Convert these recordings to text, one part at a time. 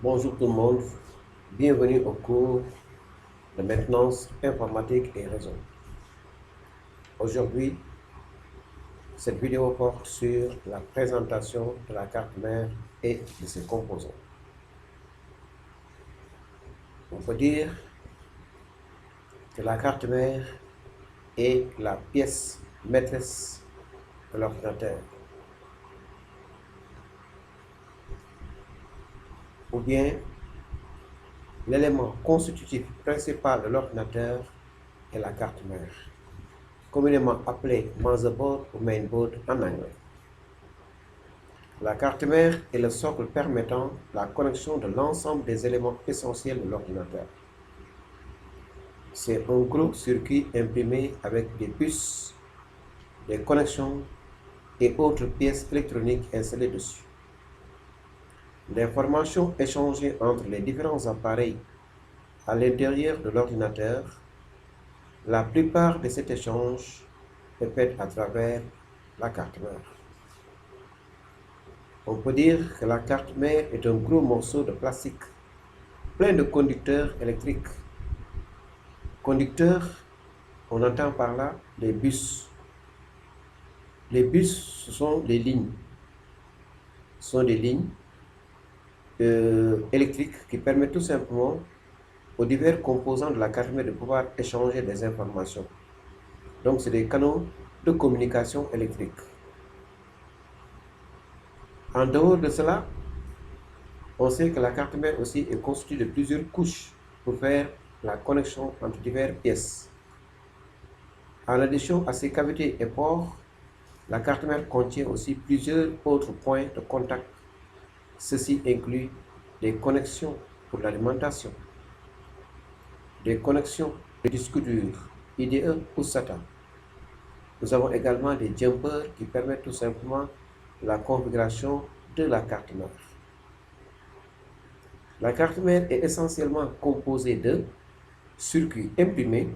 Bonjour tout le monde, bienvenue au cours de maintenance informatique et réseau. Aujourd'hui, cette vidéo porte sur la présentation de la carte mère et de ses composants. On peut dire que la carte mère est la pièce maîtresse de l'ordinateur, ou bien l'élément constitutif principal de l'ordinateur est la carte mère, communément appelée motherboard ou mainboard en anglais. La carte mère est le socle permettant la connexion de l'ensemble des éléments essentiels de l'ordinateur. C'est un gros circuit imprimé avec des puces, des connexions et autres pièces électroniques installées dessus. L'information échangée entre les différents appareils à l'intérieur de l'ordinateur, la plupart de cet échange est faite à travers la carte mère. On peut dire que la carte mère est un gros morceau de plastique plein de conducteurs électriques. Conducteurs, on entend par là les bus. Les bus, ce sont des lignes. Ce sont des lignes électriques qui permettent tout simplement aux divers composants de la carte mère de pouvoir échanger des informations. Donc, c'est des canaux de communication électrique. En dehors de cela, on sait que la carte mère aussi est constituée de plusieurs couches pour faire la connexion entre diverses pièces. En addition à ces cavités et ports, la carte mère contient aussi plusieurs autres points de contact. Ceci inclut des connexions pour l'alimentation, des connexions de disque dur, IDE ou SATA. Nous avons également des jumpers qui permettent tout simplement la configuration de la carte mère. La carte mère est essentiellement composée de circuits imprimés,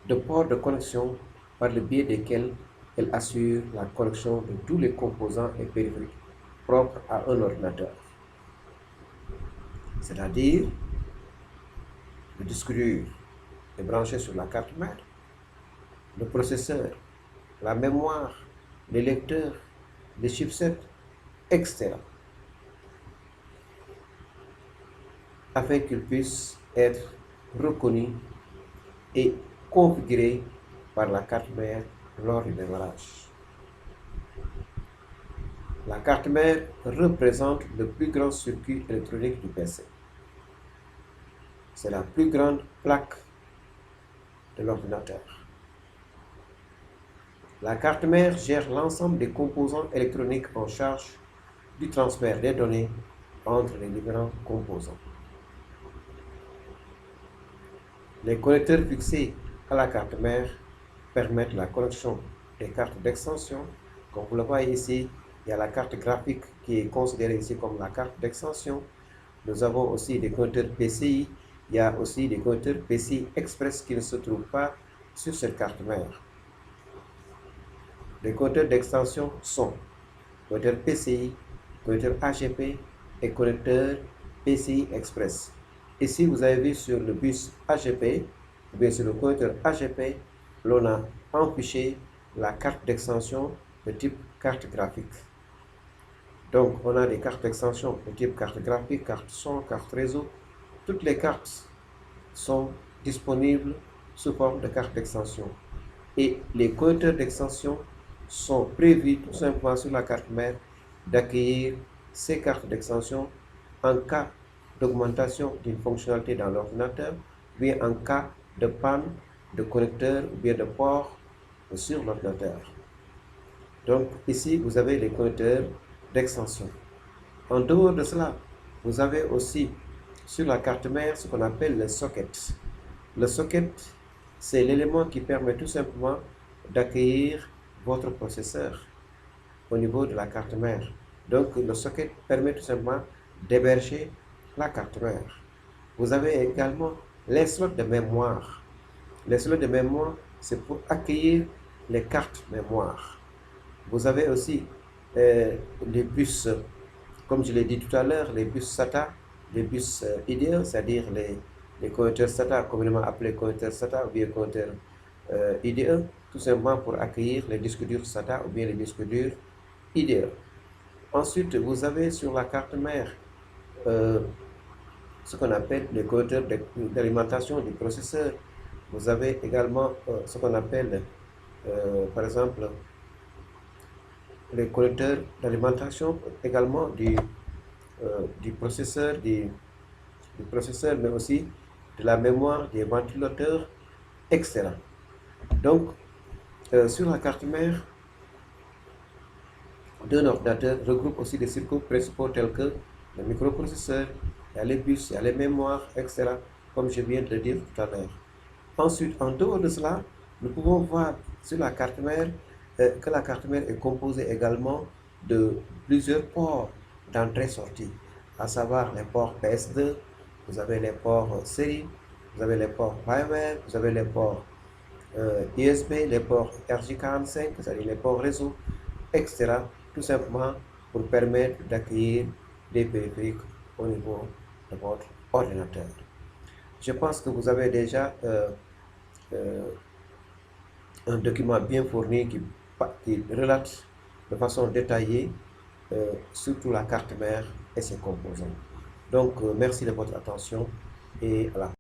de ports de connexion par le biais desquels elle assure la connexion de tous les composants et périphériques propres à un ordinateur. C'est-à-dire, le disque dur est branché sur la carte mère, le processeur, la mémoire, les lecteurs, les chipsets, etc. afin qu'ils puissent être reconnus et configurés par la carte mère lors du démarrage. La carte mère représente le plus grand circuit électronique du PC. C'est la plus grande plaque de l'ordinateur. La carte mère gère l'ensemble des composants électroniques en charge du transfert des données entre les différents composants. Les connecteurs fixés à la carte mère permettent la connexion des cartes d'extension. Comme vous le voyez ici, il y a la carte graphique qui est considérée ici comme la carte d'extension. Nous avons aussi des connecteurs PCI. Il y a aussi des connecteurs PCI Express qui ne se trouvent pas sur cette carte mère. Les connecteurs d'extension sont connecteur PCI, connecteur AGP et connecteur PCI Express. Ici, vous avez vu sur le bus AGP, ou bien sur le connecteur AGP, l'on a affiché la carte d'extension de type carte graphique. Donc, on a des cartes d'extension de type carte graphique, carte son, carte réseau. Toutes les cartes sont disponibles sous forme de carte d'extension. Et les connecteurs d'extension sont prévus tout simplement sur la carte mère d'accueillir ces cartes d'extension en cas d'augmentation d'une fonctionnalité dans l'ordinateur, ou bien en cas de panne de connecteur ou bien de port sur l'ordinateur. Donc ici, vous avez les connecteurs d'extension. En dehors de cela, vous avez aussi sur la carte mère ce qu'on appelle le socket. Le socket, c'est l'élément qui permet tout simplement d'accueillir votre processeur au niveau de la carte mère. Donc le socket permet tout simplement d'héberger la carte mère. Vous avez également les slots de mémoire. Les slots de mémoire, c'est pour accueillir les cartes mémoire. Vous avez aussi les bus, comme je l'ai dit tout à l'heure, les bus SATA les bus IDE, c'est-à-dire les connecteurs SATA, communément appelés connecteurs SATA ou bien connecteurs IDE, tout simplement pour accueillir les disques durs SATA ou bien les disques durs IDE. Ensuite, vous avez sur la carte mère ce qu'on appelle les connecteurs d'alimentation du processeur. Vous avez également ce qu'on appelle, par exemple, les connecteurs d'alimentation également du processeur, processeur, mais aussi de la mémoire, des ventilateurs, etc. Donc, sur la carte mère d'un ordinateur regroupe aussi des circuits principaux tels que le microprocesseur, il y a les bus, il y a les mémoires, etc. Comme je viens de le dire tout à l'heure. Ensuite, en dehors de cela, nous pouvons voir sur la carte mère que la carte mère est composée également de plusieurs ports d'entrée-sortie, à savoir les ports PS2, vous avez les ports série, vous avez les ports firmware, vous avez les ports USB, les ports RJ45, c'est-à-dire les ports réseau, etc. Tout simplement pour permettre d'accueillir des périphériques au niveau de votre ordinateur. Je pense que vous avez déjà euh, un document bien fourni qui relate de façon détaillée surtout la carte mère et ses composants. Donc, merci de votre attention et à la